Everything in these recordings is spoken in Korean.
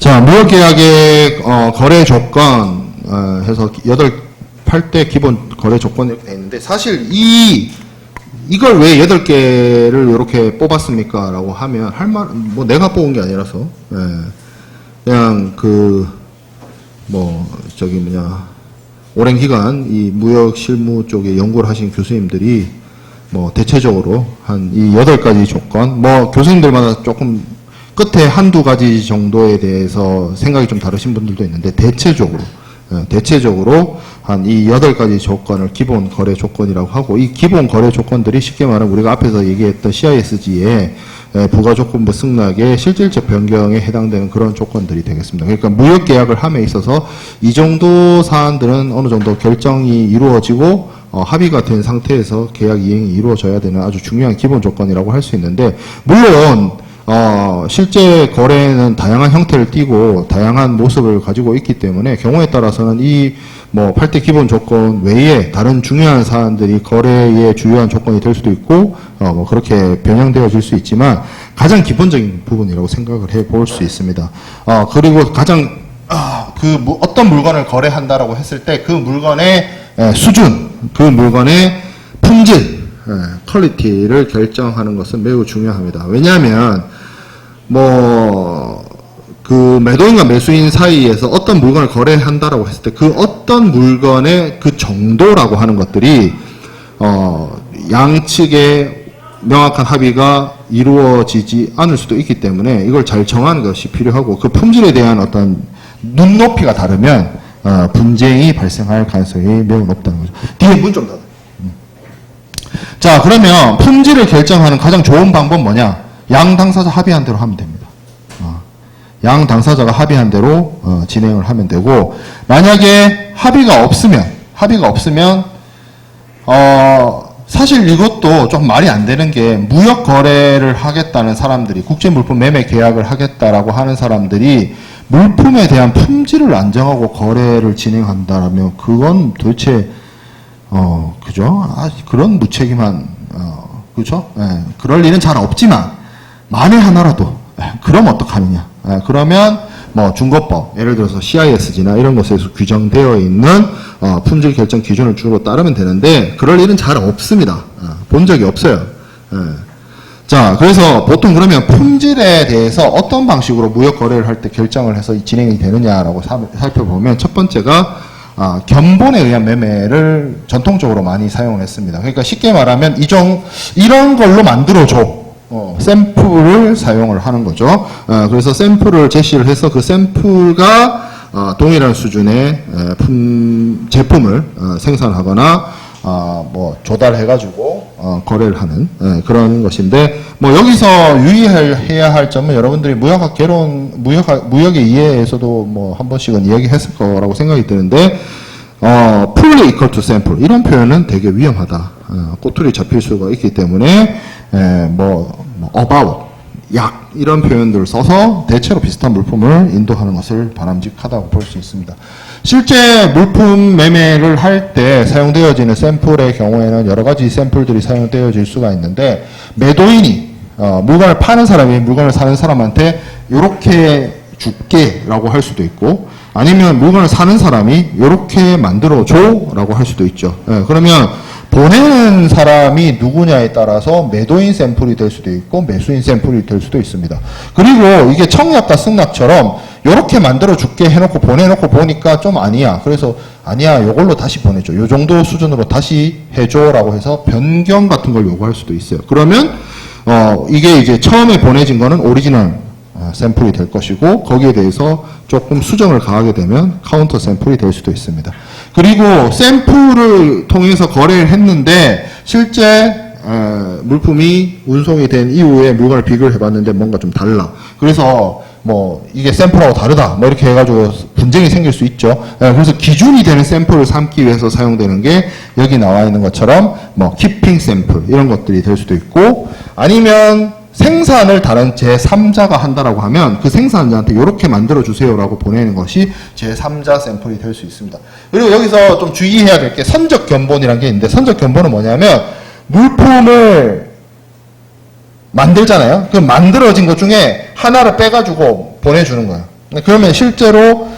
자, 무역계약의 거래 조건 해서 8대 기본 거래 조건 이렇게 돼 있는데, 사실 이걸 왜 8개를 이렇게 뽑았습니까? 라고 하면 뭐 내가 뽑은 게 아니라서, 그냥 오랜 기간 이 무역 실무 쪽에 연구를 하신 교수님들이 대체적으로 한 이 8가지 조건, 교수님들마다 조금 끝에 한두 가지 정도에 대해서 생각이 좀 다르신 분들도 있는데, 대체적으로 한 이 8가지 조건을 기본 거래 조건이라고 하고, 이 기본 거래 조건들이 쉽게 말하면 우리가 앞에서 얘기했던 CISG의 부가조건부 승낙의 실질적 변경에 해당되는 그런 조건들이 되겠습니다. 그러니까 무역계약을 함에 있어서 이 정도 사안들은 어느 정도 결정이 이루어지고 합의가 된 상태에서 계약 이행이 이루어져야 되는 아주 중요한 기본 조건이라고 할 수 있는데, 물론 실제 거래는 다양한 형태를 띠고 다양한 모습을 가지고 있기 때문에 경우에 따라서는 이 8대 기본 조건 외에 다른 중요한 사안들이 거래의 주요한 조건이 될 수도 있고 그렇게 변형되어질 수 있지만, 가장 기본적인 부분이라고 생각을 해 볼 수 있습니다. 그리고 가장 어떤 물건을 거래한다라고 했을 때 그 물건의 수준, 그 물건의 품질, 퀄리티를 결정하는 것은 매우 중요합니다. 왜냐하면 매도인과 매수인 사이에서 어떤 물건을 거래한다라고 했을 때 그 어떤 물건의 그 정도라고 하는 것들이 양측의 명확한 합의가 이루어지지 않을 수도 있기 때문에 이걸 잘 정하는 것이 필요하고, 그 품질에 대한 어떤 눈높이가 다르면 분쟁이 발생할 가능성이 매우 높다는 거죠. 뒤에 문 좀 닫아. 자, 그러면 품질을 결정하는 가장 좋은 방법 뭐냐? 양 당사자 합의한 대로 하면 됩니다. 양 당사자가 합의한 대로 진행을 하면 되고, 만약에 합의가 없으면 사실 이것도 좀 말이 안 되는 게, 무역 거래를 하겠다는 사람들이, 국제 물품 매매 계약을 하겠다라고 하는 사람들이 물품에 대한 품질을 안 정하고 거래를 진행한다라면 그건 도대체 그죠? 그런 무책임한, 그죠? 그럴 일은 잘 없지만, 만에 하나라도, 그럼 어떡하느냐. 그러면, 중거법, 예를 들어서 CISG나 이런 것에서 규정되어 있는, 품질 결정 기준을 주로 따르면 되는데, 그럴 일은 잘 없습니다. 본 적이 없어요. 자, 그래서 보통 그러면 품질에 대해서 어떤 방식으로 무역 거래를 할 때 결정을 해서 진행이 되느냐라고 살펴보면, 첫 번째가, 견본에 의한 매매를 전통적으로 많이 사용을 했습니다. 그러니까 쉽게 말하면 이런 걸로 만들어줘. 샘플을 사용을 하는 거죠. 그래서 샘플을 제시를 해서 그 샘플과 동일한 수준의 제품을 생산하거나 조달해가지고 거래를 하는 그런 것인데, 여기서 유의해야 할 점은 여러분들이 무역의 이해에서도 한 번씩은 이야기했을 거라고 생각이 드는데, fully equal to sample 이런 표현은 되게 위험하다. 꼬투리 잡힐 수가 있기 때문에 about, 약 이런 표현들을 써서 대체로 비슷한 물품을 인도하는 것을 바람직하다고 볼 수 있습니다. 실제 물품 매매를 할 때 사용되어지는 샘플의 경우에는 여러 가지 샘플들이 사용되어질 수가 있는데, 매도인이 물건을 파는 사람이 물건을 사는 사람한테 이렇게 줄게라고 할 수도 있고, 아니면 물건을 사는 사람이 이렇게 만들어줘라고 할 수도 있죠. 그러면 보내는 사람이 누구냐에 따라서 매도인 샘플이 될 수도 있고 매수인 샘플이 될 수도 있습니다. 그리고 이게 청약과 승낙처럼 이렇게 만들어줄게 해놓고 보내놓고 보니까 좀 아니야. 그래서 아니야, 요걸로 다시 보내줘. 요 정도 수준으로 다시 해줘라고 해서 변경 같은 걸 요구할 수도 있어요. 그러면 이게 이제 처음에 보내진 거는 오리지널 샘플이 될 것이고, 거기에 대해서 조금 수정을 가하게 되면 카운터 샘플이 될 수도 있습니다. 그리고 샘플을 통해서 거래를 했는데 실제 물품이 운송이 된 이후에 물건을 비교를 해봤는데 뭔가 좀 달라. 그래서 이게 샘플하고 다르다 이렇게 해가지고 분쟁이 생길 수 있죠. 그래서 기준이 되는 샘플을 삼기 위해서 사용되는 게 여기 나와 있는 것처럼 키핑 샘플 이런 것들이 될 수도 있고, 아니면 생산을 다른 제3자가 한다라고 하면 그 생산자한테 이렇게 만들어주세요라고 보내는 것이 제3자 샘플이 될 수 있습니다. 그리고 여기서 좀 주의해야 될 게 선적 견본이라는 게 있는데, 선적 견본은 뭐냐면 물품을 만들잖아요. 그 만들어진 것 중에 하나를 빼가지고 보내주는 거예요. 그러면 실제로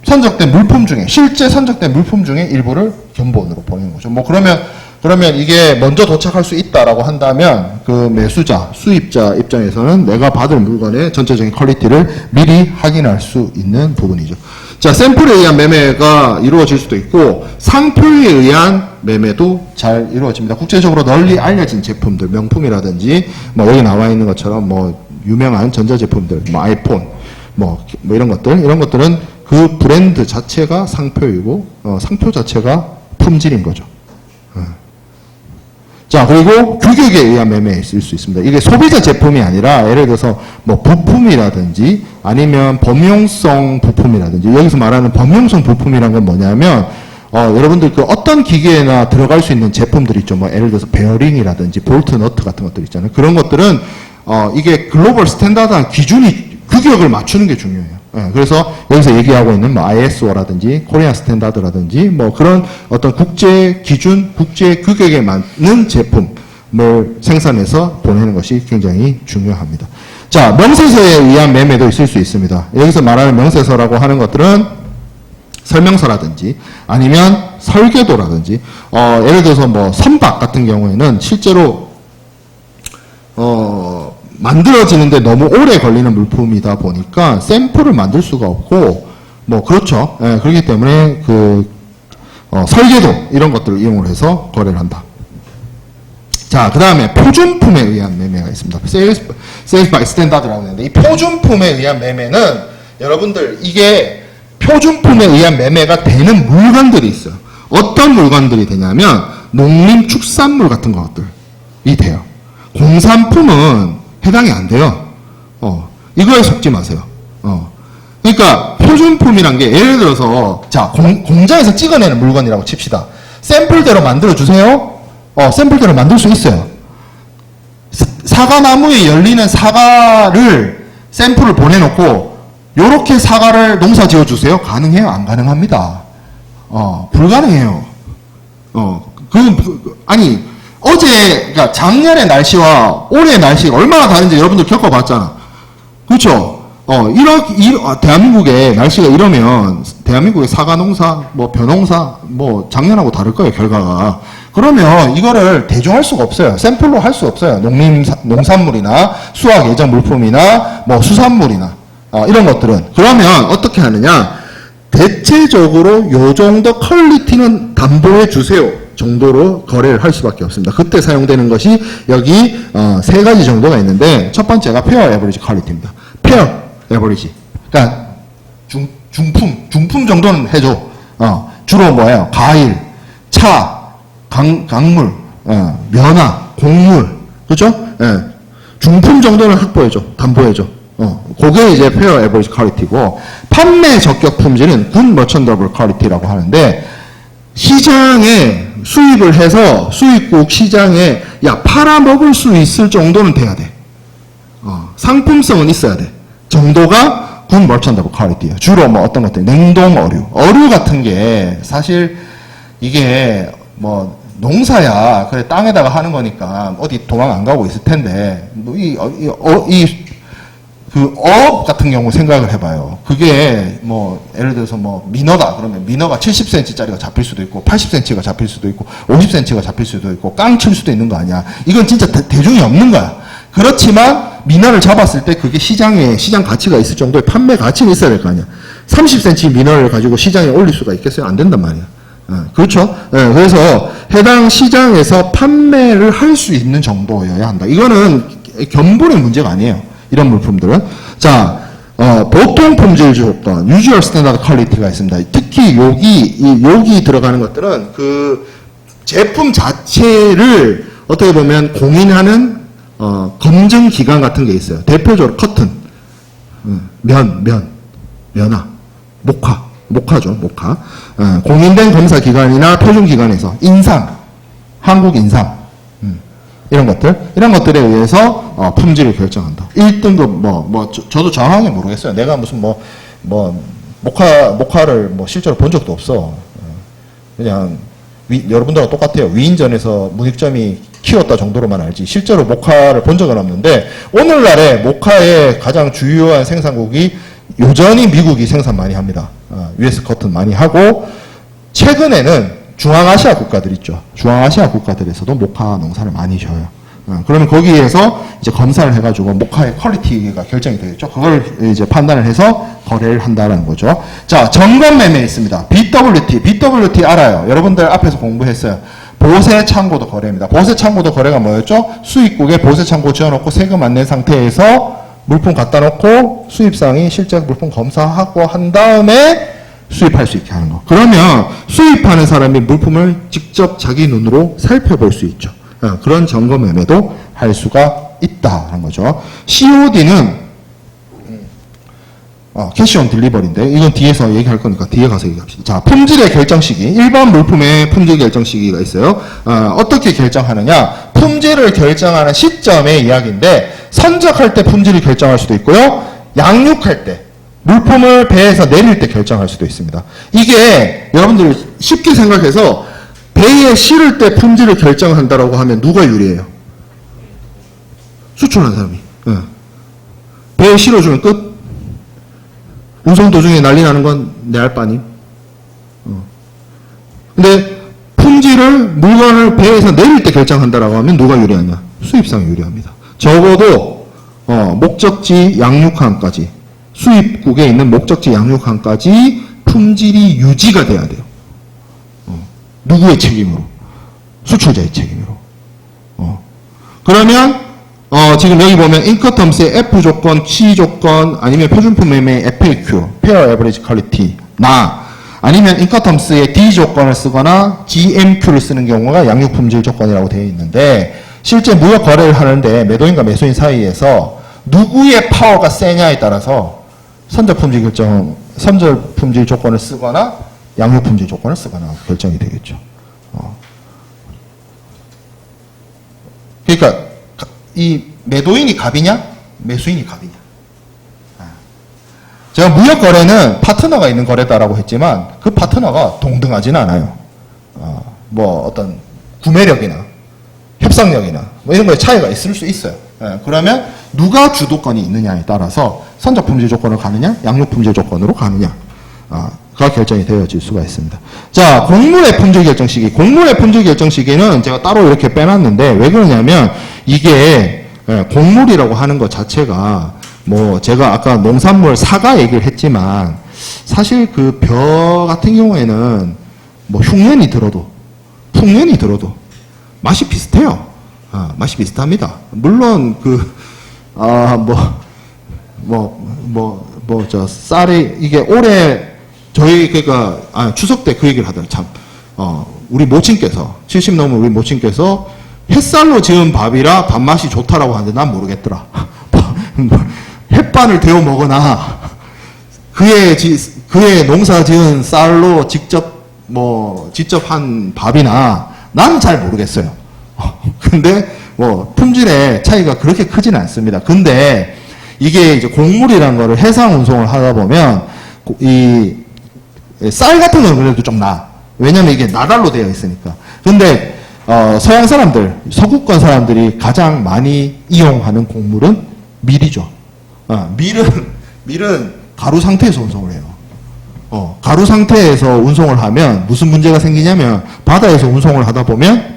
선적된 물품 중에 실제 선적된 물품 중에 일부를 견본으로 보내는 거죠. 뭐 그러면 이게 먼저 도착할 수 있다라고 한다면 그 매수자, 수입자 입장에서는 내가 받을 물건의 전체적인 퀄리티를 미리 확인할 수 있는 부분이죠. 자, 샘플에 의한 매매가 이루어질 수도 있고 상표에 의한 매매도 잘 이루어집니다. 국제적으로 널리 알려진 제품들, 명품이라든지 뭐 여기 나와 있는 것처럼 뭐 유명한 전자제품들, 뭐 아이폰, 뭐 이런 것들은 그 브랜드 자체가 상표이고 상표 자체가 품질인 거죠. 자, 그리고 규격에 의한 매매일 수 있습니다. 이게 소비자 제품이 아니라 예를 들어서 뭐 부품이라든지 아니면 범용성 부품이라든지 여기서 말하는 범용성 부품이란 건 뭐냐면 여러분들 그 어떤 기계나 들어갈 수 있는 제품들 있죠. 뭐 예를 들어서 베어링이라든지 볼트, 너트 같은 것들 있잖아요. 그런 것들은 이게 글로벌 스탠다드한 규격을 맞추는 게 중요해요. 그래서 여기서 얘기하고 있는 뭐 ISO라든지 코리안 스탠다드라든지 뭐 그런 어떤 국제 기준, 국제 규격에 맞는 제품을 생산해서 보내는 것이 굉장히 중요합니다. 자, 명세서에 의한 매매도 있을 수 있습니다. 여기서 말하는 명세서라고 하는 것들은 설명서라든지 아니면 설계도라든지 예를 들어서 뭐 선박 같은 경우에는 실제로 만들어지는데 너무 오래 걸리는 물품이다 보니까 샘플을 만들 수가 없고 뭐 그렇죠. 예, 그렇기 때문에 그 설계도 이런 것들을 이용을 해서 거래를 한다. 자, 그 다음에 표준품에 의한 매매가 있습니다. Sales by Standard라고 하는데 이 표준품에 의한 매매는 여러분들 이게 표준품에 의한 매매가 되는 물건들이 있어요. 어떤 물건들이 되냐면 농림축산물 같은 것들이 돼요. 공산품은 해당이 안 돼요. 이거에 속지 마세요. 그러니까 표준품이란 게 예를 들어서 자 공장에서 찍어내는 물건이라고 칩시다. 샘플대로 만들어 주세요. 샘플대로 만들 수 있어요. 사과나무에 열리는 사과를 샘플을 보내놓고 요렇게 사과를 농사 지어 주세요. 가능해요? 안 가능합니다. 불가능해요. 아니 그러니까 작년의 날씨와 올해의 날씨가 얼마나 다른지 여러분들 겪어봤잖아. 그렇죠? 대한민국의 날씨가 이러면, 대한민국의 사과 농사, 뭐, 벼농사, 뭐, 작년하고 다를 거예요, 결과가. 그러면 이거를 대중할 수가 없어요. 샘플로 할 수 없어요. 농산물이나 수학 예정 물품이나 뭐, 수산물이나, 이런 것들은. 그러면 어떻게 하느냐? 대체적으로 요 정도 퀄리티는 담보해 주세요. 정도로 거래를 할 수밖에 없습니다. 그때 사용되는 것이 여기 세 가지 정도가 있는데 첫 번째가 페어 에버리지 퀄리티입니다. 페어 에버리지. 그러니까 중품 정도는 해줘. 주로 뭐예요? 과일, 차, 강물, 면화, 곡물, 그죠? 중품 정도는 확보해줘, 담보해줘. 그게 이제 페어 에버리지 퀄리티고 판매 적격 품질은 굿 머천더블 퀄리티라고 하는데 시장에 수입을 해서 수입국 시장에 팔아먹을 수 있을 정도는 돼야 돼. 상품성은 있어야 돼. 정도가 굿 머천더블 퀄리티예요. 주로 뭐 어떤 것들 냉동 어류 같은 게 사실 이게 뭐 농사야 그래 땅에다가 하는 거니까 어디 도망 안 가고 있을 텐데 뭐 그 어업 같은 경우 생각을 해봐요. 그게 뭐 예를 들어서 뭐 민어다 그러면 민어가 70cm짜리가 잡힐 수도 있고 80cm가 잡힐 수도 있고 50cm가 잡힐 수도 있고 깡 칠 수도 있는 거 아니야. 이건 진짜 대중이 없는 거야. 그렇지만 민어를 잡았을 때 그게 시장 가치가 있을 정도의 판매 가치는 있어야 될 거 아니야. 30cm 민어를 가지고 시장에 올릴 수가 있겠어요? 안 된단 말이야. 그렇죠? 그래서 해당 시장에서 판매를 할 수 있는 정도여야 한다. 이거는 견본의 문제가 아니에요. 이런 물품들은. 자, 보통 품질 조건, usual standard quality가 있습니다. 특히 여기 들어가는 것들은 그 제품 자체를 어떻게 보면 공인하는, 검증 기관 같은 게 있어요. 대표적으로 커튼, 면화, 목화죠, 목화. 공인된 검사 기관이나 표준 기관에서 한국 인상, 이런 것들에 의해서 품질을 결정한다. 1등급 저도 정확하게 모르겠어요. 내가 무슨 목화를 실제로 본 적도 없어. 그냥 여러분들하고 똑같아요. 위인전에서 문익점이 키웠다 정도로만 알지 실제로 목화를 본 적은 없는데 오늘날에 목화의 가장 주요한 생산국이 여전히 미국이 생산 많이 합니다. US 커튼 많이 하고, 최근에는 중앙아시아 국가들 있죠. 중앙아시아 국가들에서도 모카 농사를 많이 지어요. 그러면 거기에서 이제 검사를 해가지고 모카의 퀄리티가 결정이 되겠죠. 그걸 이제 판단을 해서 거래를 한다는 거죠. 자, 점검 매매 있습니다. BWT 알아요. 여러분들 앞에서 공부했어요. 보세 창고도 거래입니다. 보세 창고도 거래가 뭐였죠? 수입국에 보세 창고 지어놓고 세금 안 낸 상태에서 물품 갖다 놓고 수입상이 실제 물품 검사하고 한 다음에 수입할 수 있게 하는 거. 그러면 수입하는 사람이 물품을 직접 자기 눈으로 살펴볼 수 있죠. 그런 점검 매매도 할 수가 있다는 거죠. COD는 캐시 온 딜리버리인데 이건 뒤에서 얘기할 거니까 뒤에 가서 얘기합시다. 자, 품질의 결정 시기. 일반 물품의 품질 결정 시기가 있어요. 어떻게 결정하느냐? 품질을 결정하는 시점의 이야기인데 선적할 때 품질을 결정할 수도 있고요. 양육할 때 물품을 배에서 내릴 때 결정할 수도 있습니다. 이게 여러분들 쉽게 생각해서 배에 실을 때 품질을 결정한다라고 하면 누가 유리해요? 수출하는 사람이. 배에 실어주면 끝. 운송 도중에 난리 나는 건 내 알 바 아님. 근데 품질을 물건을 배에서 내릴 때 결정한다라고 하면 누가 유리하냐? 수입상이 유리합니다. 적어도 목적지 양육항까지 수입국에 있는 목적지 양육항까지 품질이 유지가 돼야 돼요. 누구의 책임으로? 수출자의 책임으로. 그러면 지금 여기 보면 인커텀스의 F 조건, C 조건, 아니면 표준품 매매의 FAQ, Fair Average Quality, 아니면 인커텀스의 D 조건을 쓰거나 GMQ를 쓰는 경우가 양육 품질 조건이라고 되어 있는데 실제 무역 거래를 하는데 매도인과 매수인 사이에서 누구의 파워가 세냐에 따라서 선적 품질 조건을 쓰거나 양육 품질 조건을 쓰거나 결정이 되겠죠. 그러니까 이 매도인이 갑이냐 매수인이 갑이냐. 제가 무역 거래는 파트너가 있는 거래다라고 했지만 그 파트너가 동등하지는 않아요. 뭐 어떤 구매력이나 협상력이나 뭐 이런 거에 차이가 있을 수 있어요. 그러면 누가 주도권이 있느냐에 따라서 선적 품질 조건으로 가느냐 양육 품질 조건으로 가느냐 가 결정이 되어질 수가 있습니다. 자, 곡물의 품질 결정 시기. 곡물의 품질 결정 시기는 제가 따로 이렇게 빼놨는데 왜 그러냐면 이게 곡물이라고 하는 것 자체가 뭐 제가 아까 농산물 사과 얘기를 했지만 사실 그 벼 같은 경우에는 뭐 흉년이 들어도 풍년이 들어도 맛이 비슷해요. 맛이 비슷합니다. 물론 저 쌀이 이게 올해 저희 그러니까 추석 때 그 얘기를 하더라. 참 우리 모친께서 70 넘은 우리 모친께서 햇살로 지은 밥이라 밥맛이 좋다라고 하는데 난 모르겠더라. 햇반을 데워 먹으나 그의 농사 지은 쌀로 직접 한 밥이나 난 잘 모르겠어요. 근데 뭐 품질의 차이가 그렇게 크지는 않습니다. 근데 이게 이제 곡물이라는 거를 해상 운송을 하다 보면 이 쌀 같은 건 그래도 좀 나아. 왜냐면 이게 나달로 되어 있으니까. 근데 서양 사람들, 서구권 사람들이 가장 많이 이용하는 곡물은 밀이죠. 밀은 가루 상태에서 운송을 해요. 가루 상태에서 운송을 하면 무슨 문제가 생기냐면 바다에서 운송을 하다 보면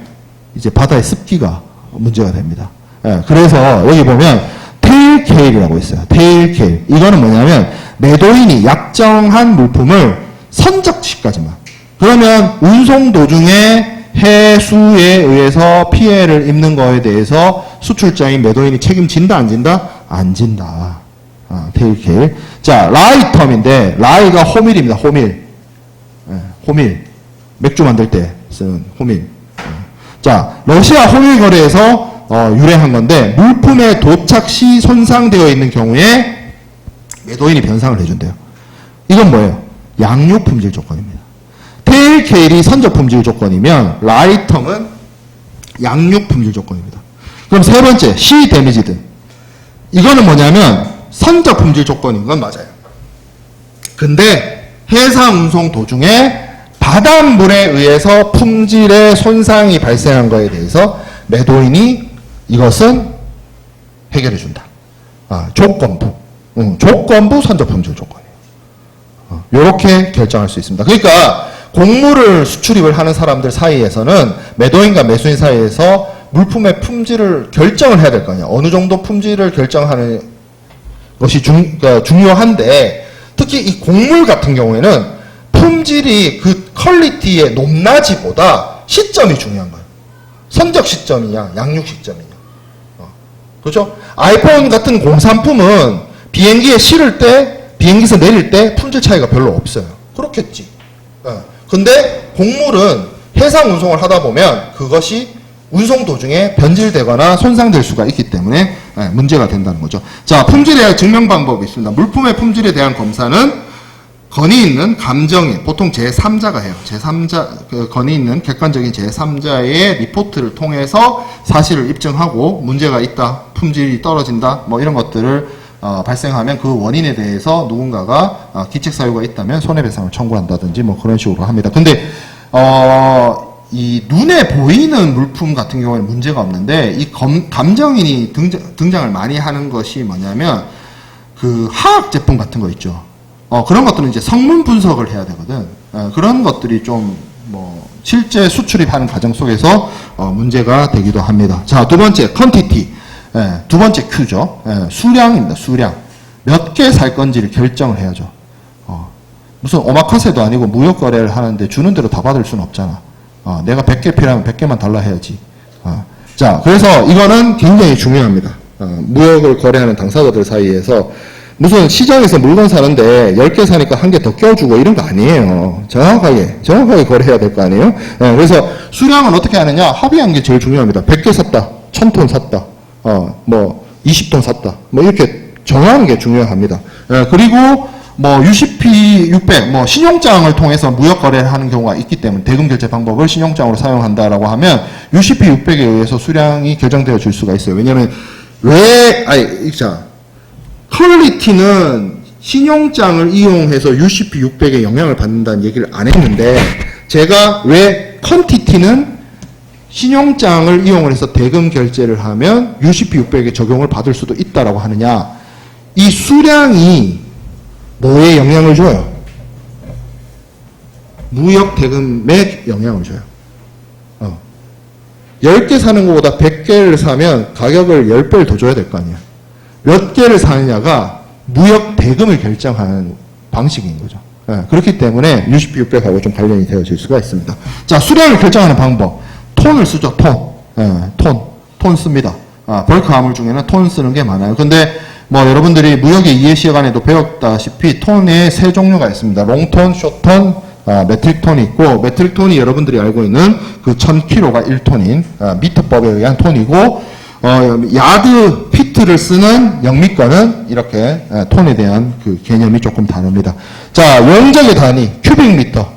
이제 바다의 습기가 문제가 됩니다. 그래서 여기 보면 테일 케일이라고 있어요. 테일 케일. 이거는 뭐냐면 매도인이 약정한 물품을 선적 시까지만. 그러면 운송 도중에 해수에 의해서 피해를 입는 거에 대해서 수출자인 매도인이 책임진다, 안 진다? 안 진다. 테일 케일. 자, 라이 텀인데, 라이가 호밀입니다. 호밀. 호밀. 맥주 만들 때 쓰는 호밀. 자, 러시아 호밀 거래에서 유래한 건데, 물품의 도착 시 손상되어 있는 경우에 매도인이 변상을 해준대요. 이건 뭐예요? 양육 품질 조건입니다. 테일 케일이 선적 품질 조건이면 라이텀은 양육 품질 조건입니다. 그럼 세 번째, 시 데미지드. 이거는 뭐냐면 선적 품질 조건인 건 맞아요. 근데 해상 운송 도중에 바닷물에 의해서 품질에 손상이 발생한 거에 대해서 매도인이 이것은 해결해 준다. 조건부. 조건부 선적 품질 조건이에요. 이렇게 결정할 수 있습니다. 그러니까 곡물을 수출입을 하는 사람들 사이에서는 매도인과 매수인 사이에서 물품의 품질을 결정을 해야 될 거 아니야. 어느 정도 품질을 결정하는 것이 그러니까 중요한데, 특히 이 곡물 같은 경우에는 품질이 그 퀄리티의 높낮이보다 시점이 중요한 거예요. 선적 시점이냐, 양육 시점이냐. 그렇죠? 아이폰 같은 공산품은 비행기에 실을 때, 비행기에서 내릴 때 품질 차이가 별로 없어요. 그렇겠지. 근데 곡물은 해상 운송을 하다 보면 그것이 운송 도중에 변질되거나 손상될 수가 있기 때문에 문제가 된다는 거죠. 자, 품질에 대한 증명 방법이 있습니다. 물품의 품질에 대한 검사는 건의 있는 감정인, 보통 제3자가 해요. 제3자, 건의 있는 객관적인 제3자의 리포트를 통해서 사실을 입증하고 문제가 있다, 품질이 떨어진다, 뭐 이런 것들을 발생하면 그 원인에 대해서 누군가가 기책사유가 있다면 손해배상을 청구한다든지 뭐 그런 식으로 합니다. 근데 이 눈에 보이는 물품 같은 경우에는 문제가 없는데, 이 감정인이 등장을 많이 하는 것이 뭐냐면 그 화학 제품 같은 거 있죠. 그런 것들은 이제 성분 분석을 해야 되거든. 그런 것들이 좀 뭐 실제 수출입하는 과정 속에서 문제가 되기도 합니다. 자, 두 번째 퀀티티. 두 번째 Q죠. 수량입니다. 수량. 몇 개 살 건지를 결정을 해야죠. 무슨 오마카세도 아니고 무역 거래를 하는데 주는 대로 다 받을 수는 없잖아. 내가 100개 필요하면 100개만 달라 해야지. 자, 그래서 이거는 굉장히 중요합니다. 무역을 거래하는 당사자들 사이에서 무슨 시장에서 물건 사는데 10개 사니까 한 개 더 껴주고 이런 거 아니에요. 정확하게 거래해야 될 거 아니에요? 그래서 수량은 어떻게 하느냐? 합의한 게 제일 중요합니다. 100개 샀다. 1000톤 샀다. 뭐 20톤 샀다. 뭐 이렇게 정하는 게 중요합니다. 그리고 뭐 UCP 600, 뭐 신용장을 통해서 무역 거래를 하는 경우가 있기 때문에 대금 결제 방법을 신용장으로 사용한다라고 하면 UCP 600에 의해서 수량이 결정되어 줄 수가 있어요. 왜냐하면 퀄리티는 신용장을 이용해서 UCP 600에 영향을 받는다는 얘기를 안 했는데, 제가 왜 퀀티티는 신용장을 이용을 해서 대금 결제를 하면 UCP 600에 적용을 받을 수도 있다라고 하느냐? 이 수량이 뭐에 영향을 줘요? 무역 대금에 영향을 줘요. 10개 사는 것보다 100개를 사면 가격을 10배를 더 줘야 될 거 아니야. 몇 개를 사느냐가 무역 대금을 결정하는 방식인 거죠. 그렇기 때문에 UCP 600하고 좀 관련이 되어질 수가 있습니다. 자, 수량을 결정하는 방법. 톤을 쓰죠, 톤 씁니다. 벌크 화물 중에는 톤 쓰는 게 많아요. 근데 뭐 여러분들이 무역의 이해 시간에도 배웠다시피 톤에 세 종류가 있습니다. 롱톤, 숏톤, 메트릭톤이 있고, 메트릭톤이 여러분들이 알고 있는 그 1000kg가 1톤인 미터법에 의한 톤이고, 야드 피트를 쓰는 영미권은 이렇게 톤에 대한 그 개념이 조금 다릅니다. 자, 용적의 단위 큐빅미터,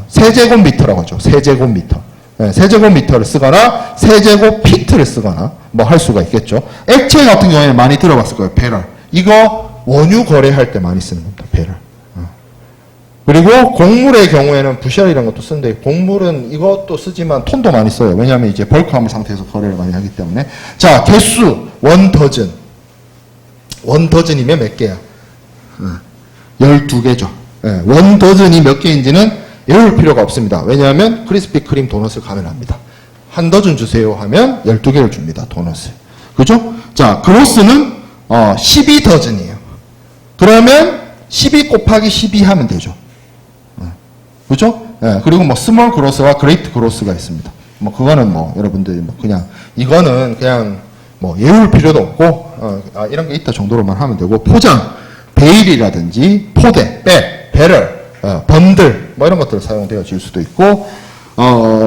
세제곱미터라고 하죠. 세제곱미터. 세제곱미터를 쓰거나 세제곱피트를 쓰거나 뭐 할 수가 있겠죠. 액체 같은 경우에는 많이 들어봤을 거예요. 배럴. 이거 원유 거래할 때 많이 쓰는 겁니다. 배럴. 그리고 곡물의 경우에는 부셜 이런 것도 쓰는데, 곡물은 이것도 쓰지만 톤도 많이 써요. 왜냐하면 이제 벌크 화물 상태에서 거래를 많이 하기 때문에. 자, 개수 원더즌. 원더즌이면 몇 개야? 12개죠. 원더즌이 몇 개인지는 외울 필요가 없습니다. 왜냐하면 크리스피 크림 도넛을 가면합니다. 한 더즌 주세요 하면 12개를 줍니다. 도넛을. 그죠? 자, 그로스는 12더즌이에요. 그러면 12 곱하기 12 하면 되죠. 그죠? 그리고 뭐 스몰 그로스와 그레이트 그로스가 있습니다. 뭐 그거는 뭐 여러분들이 뭐 그냥 이거는 그냥 뭐 외울 필요도 없고 이런 게 있다 정도로만 하면 되고, 포장, 베일이라든지 포대, 백, 배럴, 번들 뭐 이런 것들 사용되어질 수도 있고,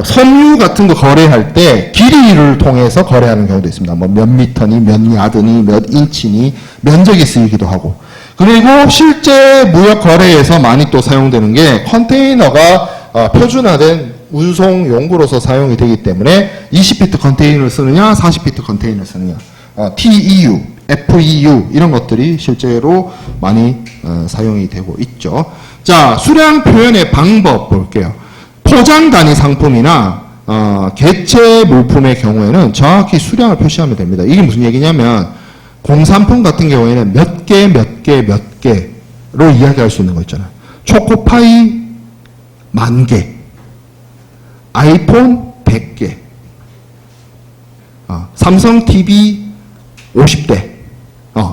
섬유 같은 거 거래할 때 길이를 통해서 거래하는 경우도 있습니다. 뭐 몇 미터니, 몇 야드니, 몇 인치니 면적이 쓰이기도 하고. 그리고 실제 무역 거래에서 많이 또 사용되는 게 컨테이너가 표준화된 운송 용구로서 사용이 되기 때문에 20피트 컨테이너를 쓰느냐, 40피트 컨테이너를 쓰느냐, TEU, FEU 이런 것들이 실제로 많이 사용이 되고 있죠. 자, 수량 표현의 방법 볼게요. 포장 단위 상품이나 개체 물품의 경우에는 정확히 수량을 표시하면 됩니다. 이게 무슨 얘기냐면 공산품 같은 경우에는 몇 개로 이야기할 수 있는 거 있잖아요. 초코파이 10,000개, 아이폰 100개, 삼성 TV 50대,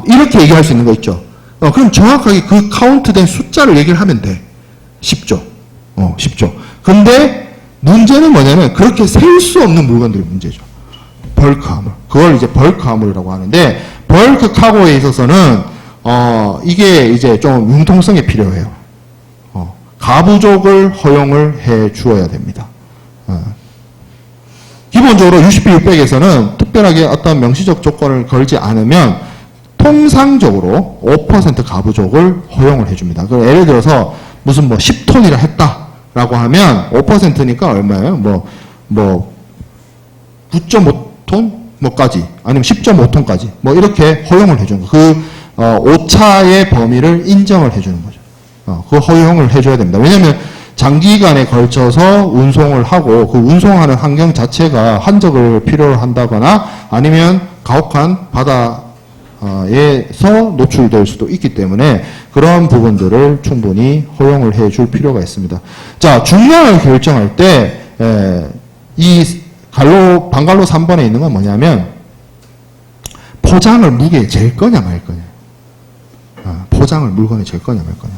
이렇게 얘기할 수 있는 거 있죠. 그럼 정확하게 그 카운트된 숫자를 얘기를 하면 돼. 쉽죠. 쉽죠. 근데 문제는 뭐냐면 그렇게 셀 수 없는 물건들이 문제죠. 벌크 화물. 그걸 이제 벌크 화물이라고 하는데, 벌크 카고에 있어서는 이게 이제 좀 융통성이 필요해요. 가부족을 허용을 해 주어야 됩니다. 기본적으로 UCP 600에서는 특별하게 어떤 명시적 조건을 걸지 않으면 통상적으로 5% 가부족을 허용을 해줍니다. 예를 들어서 무슨 10톤이라 했다라고 하면 5%니까 얼마예요? 9.5톤 뭐까지, 아니면 10.5톤까지 이렇게 허용을 해주는 거. 그 오차의 범위를 인정을 해주는 거죠. 그 허용을 해줘야 됩니다. 왜냐하면 장기간에 걸쳐서 운송을 하고 그 운송하는 환경 자체가 한적을 필요로 한다거나 아니면 가혹한 바다에서 노출될 수도 있기 때문에 그런 부분들을 충분히 허용을 해줄 필요가 있습니다. 자, 중량을 결정할 때 이 방갈로 3번에 있는 건 뭐냐면 포장을 무게에 잴 거냐 말 거냐. 포장을 물건에 잴 거냐 말 거냐.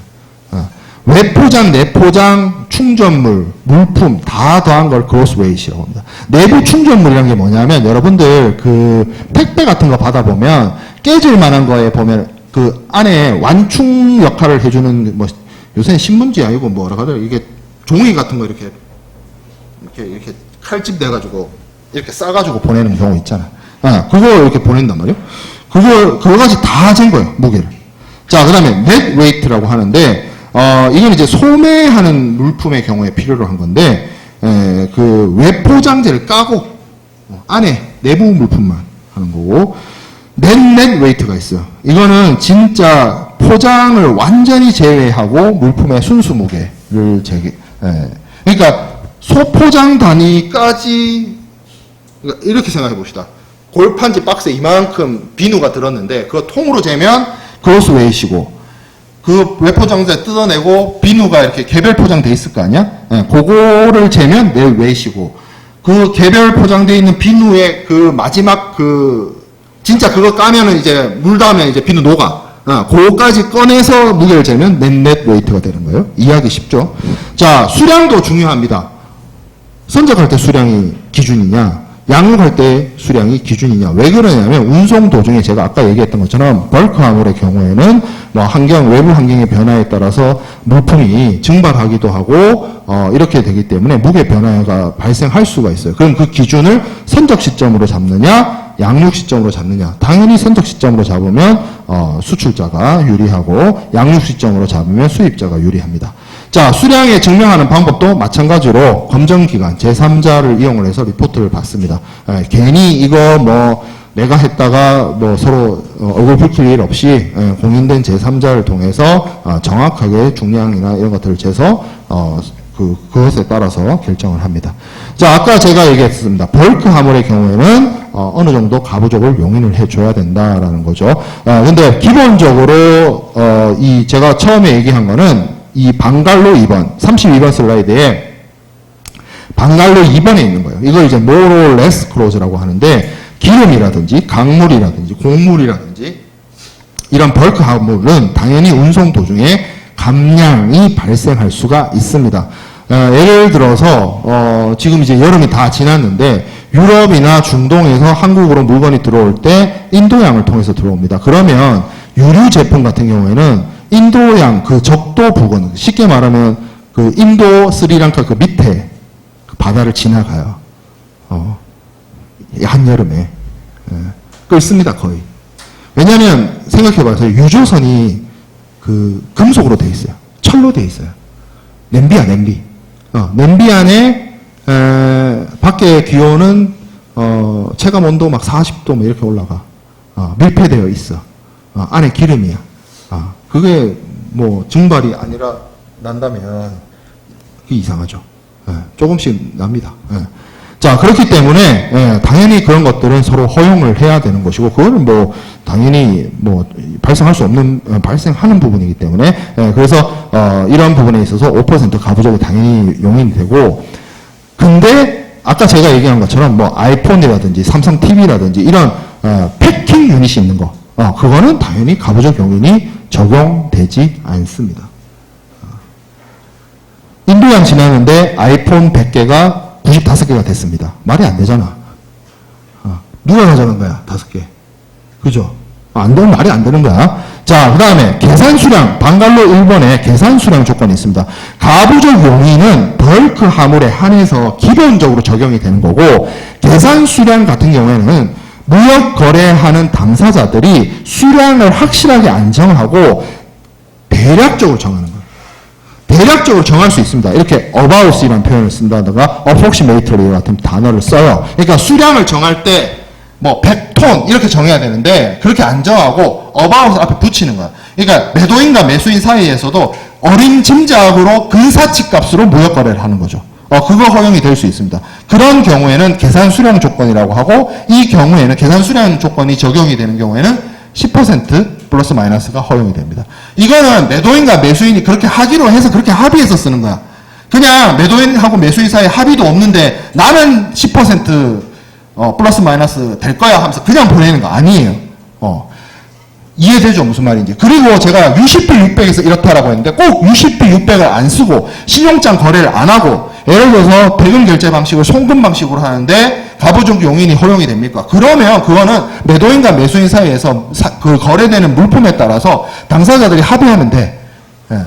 외포장, 내포장, 충전물, 물품 다 더한 걸 그로스 웨이트라고 합니다. 내부 충전물이라는 게 뭐냐면 여러분들 그 택배 같은 거 받아보면 깨질 만한 거에 보면 그 안에 완충 역할을 해주는 요새는 신문지 아니고 뭐라 그래요? 이게 종이 같은 거 이렇게 칼집 내가지고 이렇게 싸가지고 보내는 경우 있잖아. 그걸 이렇게 보낸단 말이에요. 그거까지 다 잰 거예요, 무게를. 자, 그 다음에 net weight라고 하는데, 이건 이제 소매하는 물품의 경우에 필요로 한 건데, 그 외포장재를 까고, 안에 내부 물품만 하는 거고, net weight가 있어요. 이거는 진짜 포장을 완전히 제외하고 물품의 순수 무게를 그러니까 소포장 단위까지, 이렇게 생각해 봅시다. 골판지 박스에 이만큼 비누가 들었는데, 그거 통으로 재면 그로스 웨이트이고, 그 외포장재 뜯어내고 비누가 이렇게 개별 포장돼 있을 거 아니야? 그거를 재면 내 웨이트이고, 그 개별 포장돼 있는 비누의 그 마지막 진짜 그거 까면은 이제 물 닿으면 이제 비누 녹아. 그거까지 꺼내서 무게를 재면 net weight가 되는 거예요. 이해하기 쉽죠? 자, 수량도 중요합니다. 선적할 때 수량이 기준이냐, 양육할 때 수량이 기준이냐. 왜 그러냐면 운송 도중에 제가 아까 얘기했던 것처럼 벌크 화물의 경우에는 외부 환경의 변화에 따라서 물품이 증발하기도 하고 이렇게 되기 때문에 무게 변화가 발생할 수가 있어요. 그럼 그 기준을 선적 시점으로 잡느냐, 양육 시점으로 잡느냐. 당연히 선적 시점으로 잡으면 수출자가 유리하고 양육 시점으로 잡으면 수입자가 유리합니다. 자, 수량에 증명하는 방법도 마찬가지로 검정기관, 제3자를 이용을 해서 리포트를 받습니다. 괜히 이거 내가 했다가 서로 얼굴 붉힐 일 없이 공인된 제3자를 통해서 정확하게 중량이나 이런 것들을 재서 그것에 따라서 결정을 합니다. 자, 아까 제가 얘기했습니다. 벌크 화물의 경우에는 어느 정도 가부족을 용인을 해줘야 된다라는 거죠. 근데 기본적으로 제가 처음에 얘기한 거는 이 방갈로 2번, 32번 슬라이드에 방갈로 2번에 있는 거예요. 이걸 이제 more or less clause라고 하는데 기름이라든지 강물이라든지 곡물이라든지 이런 벌크 화물은 당연히 운송 도중에 감량이 발생할 수가 있습니다. 예를 들어서 지금 이제 여름이 다 지났는데 유럽이나 중동에서 한국으로 물건이 들어올 때 인도양을 통해서 들어옵니다. 그러면 유류 제품 같은 경우에는 인도양 그 적도 부근, 쉽게 말하면 그 인도 스리랑카 그 밑에 그 바다를 지나가요. 한여름에 끓습니다 거의. 왜냐하면 생각해봐요. 유조선이 그 금속으로 돼 있어요. 철로 돼 있어요. 냄비야 냄비. 냄비 안에 밖에 기온은 체감 온도 막 40도 이렇게 올라가. 밀폐되어 있어. 안에 기름이야. 그게 증발이 아니라 난다면 그게 이상하죠. 조금씩 납니다. 자, 그렇기 때문에, 예, 당연히 그런 것들은 서로 허용을 해야 되는 것이고, 그거는 뭐, 당연히 뭐, 발생할 수 없는, 발생하는 부분이기 때문에, 예, 그래서, 이런 부분에 있어서 5% 가부족이 당연히 용인이 되고, 근데, 아까 제가 얘기한 것처럼 뭐, 아이폰이라든지, 삼성 TV라든지, 이런, 패킹 유닛이 있는 거, 그거는 당연히 가부족 용인이 적용되지 않습니다. 인도양 지나는데 아이폰 100개가 95개가 됐습니다. 말이 안 되잖아. 누가 가져간 거야? 5개. 그죠? 안 되는, 말이 안 되는 거야. 자, 그 다음에 계산 수량, 방갈로 1번에 계산 수량 조건이 있습니다. 가부족 용인은 벌크 하물에 한해서 기본적으로 적용이 되는 거고, 계산 수량 같은 경우에는 무역 거래하는 당사자들이 수량을 확실하게 안정하고 대략적으로 정하는 거예요. 대략적으로 정할 수 있습니다. 이렇게 about이라는 표현을 쓴다든가 approximately 같은 단어를 써요. 그러니까 수량을 정할 때 뭐 100톤 이렇게 정해야 되는데 그렇게 안 정하고 about 앞에 붙이는 거야. 그러니까 매도인과 매수인 사이에서도 어림짐작으로 근사치 값으로 무역 거래를 하는 거죠. 그거 허용이 될 수 있습니다. 그런 경우에는 계산 수량 조건이라고 하고, 이 경우에는 계산 수량 조건이 적용이 되는 경우에는 10% 플러스 마이너스가 허용이 됩니다. 이거는 매도인과 매수인이 그렇게 하기로 해서 그렇게 합의해서 쓰는 거야. 그냥 매도인하고 매수인 사이에 합의도 없는데 나는 10% 플러스 마이너스 될 거야 하면서 그냥 보내는 거 아니에요. 이해되죠? 무슨 말인지. 그리고 제가 UCP 600에서 이렇다라고 했는데 꼭 UCP 600을 안 쓰고 신용장 거래를 안 하고 예를 들어서 대금 결제 방식을 송금 방식으로 하는데 가부족 용인이 허용이 됩니까? 그러면 그거는 매도인과 매수인 사이에서 그 거래되는 물품에 따라서 당사자들이 합의하면 돼. 예.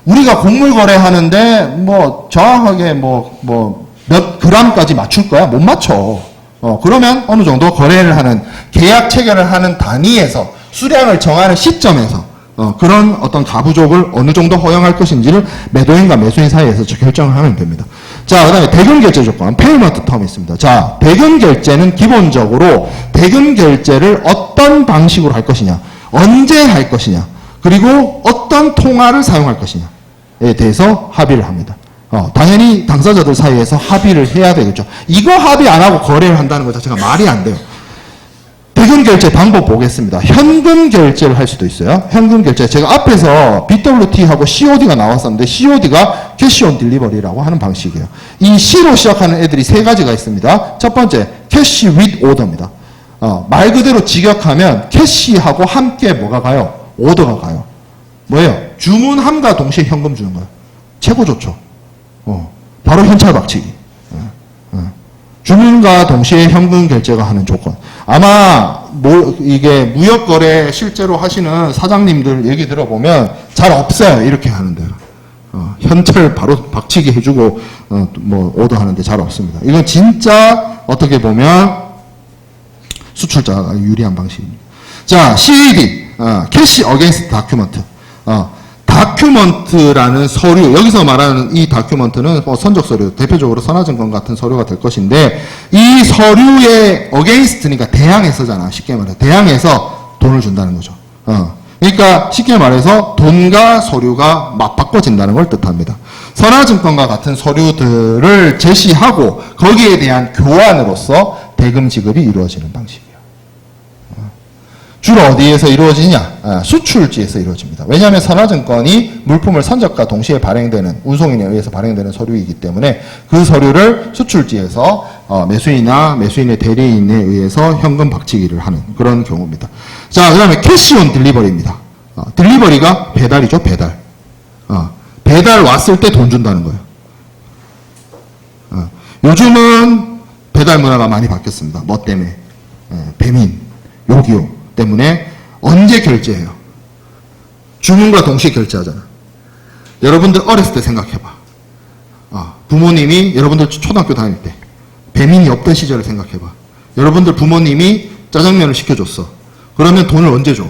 우리가 곡물 거래하는데 뭐 정확하게 뭐 몇 그램까지 맞출 거야? 못 맞춰. 그러면 어느 정도 거래를 하는 계약 체결을 하는 단위에서 수량을 정하는 시점에서 그런 어떤 가부족을 어느 정도 허용할 것인지를 매도인과 매수인 사이에서 결정을 하면 됩니다. 자, 그 다음에 대금 결제 조건, 페이먼트 텀이 있습니다. 자, 대금 결제는 기본적으로 대금 결제를 어떤 방식으로 할 것이냐, 언제 할 것이냐, 그리고 어떤 통화를 사용할 것이냐에 대해서 합의를 합니다. 당연히 당사자들 사이에서 합의를 해야 되겠죠. 이거 합의 안 하고 거래를 한다는 것 자체가 말이 안 돼요. 대금 결제 방법 보겠습니다. 현금 결제를 할 수도 있어요. 현금 결제. 제가 앞에서 BWT하고 COD가 나왔었는데 COD가 캐시 온 딜리버리라고 하는 방식이에요. 이 C로 시작하는 애들이 세 가지가 있습니다. 첫 번째, 캐시 with 오더입니다. 말 그대로 직역하면 캐시하고 함께 뭐가 가요? 오더가 가요. 뭐예요? 주문함과 동시에 현금 주는 거예요. 최고 좋죠. 바로 현찰 박치기. 주문과 동시에 현금 결제가 하는 조건. 아마 이게 무역 거래 실제로 하시는 사장님들 얘기 들어보면 잘 없어요. 이렇게 하는데 현찰 바로 박치기 해주고 뭐 오더 하는데 잘 없습니다. 이건 진짜 어떻게 보면 수출자가 유리한 방식입니다. 자, CAD, 캐시 어게인스트 다큐먼트. 다큐먼트라는 서류, 여기서 말하는 이 다큐먼트는 선적 서류, 대표적으로 선화증권 같은 서류가 될 것인데, 이 서류의 어게인스트니까 대항해서잖아. 쉽게 말해. 대항해서 돈을 준다는 거죠. 그러니까 쉽게 말해서 돈과 서류가 막 바꿔진다는 걸 뜻합니다. 선화증권과 같은 서류들을 제시하고 거기에 대한 교환으로서 대금 지급이 이루어지는 방식이에요. 주로 어디에서 이루어지냐? 수출지에서 이루어집니다. 왜냐하면 선화증권이 물품을 선적과 동시에 발행되는, 운송인에 의해서 발행되는 서류이기 때문에 그 서류를 수출지에서 매수인이나 매수인의 대리인에 의해서 현금 박치기를 하는 그런 경우입니다. 자, 그 다음에 캐시 온 딜리버리입니다. 딜리버리가 배달이죠, 배달. 배달 왔을 때 돈 준다는 거예요. 요즘은 배달 문화가 많이 바뀌었습니다. 뭐 때문에? 배민, 요기요. 때문에 언제 결제해요? 주문과 동시에 결제하잖아. 여러분들 어렸을 때 생각해봐. 부모님이 여러분들 초등학교 다닐 때 배민이 없던 시절을 생각해봐. 여러분들 부모님이 짜장면을 시켜줬어. 그러면 돈을 언제 줘?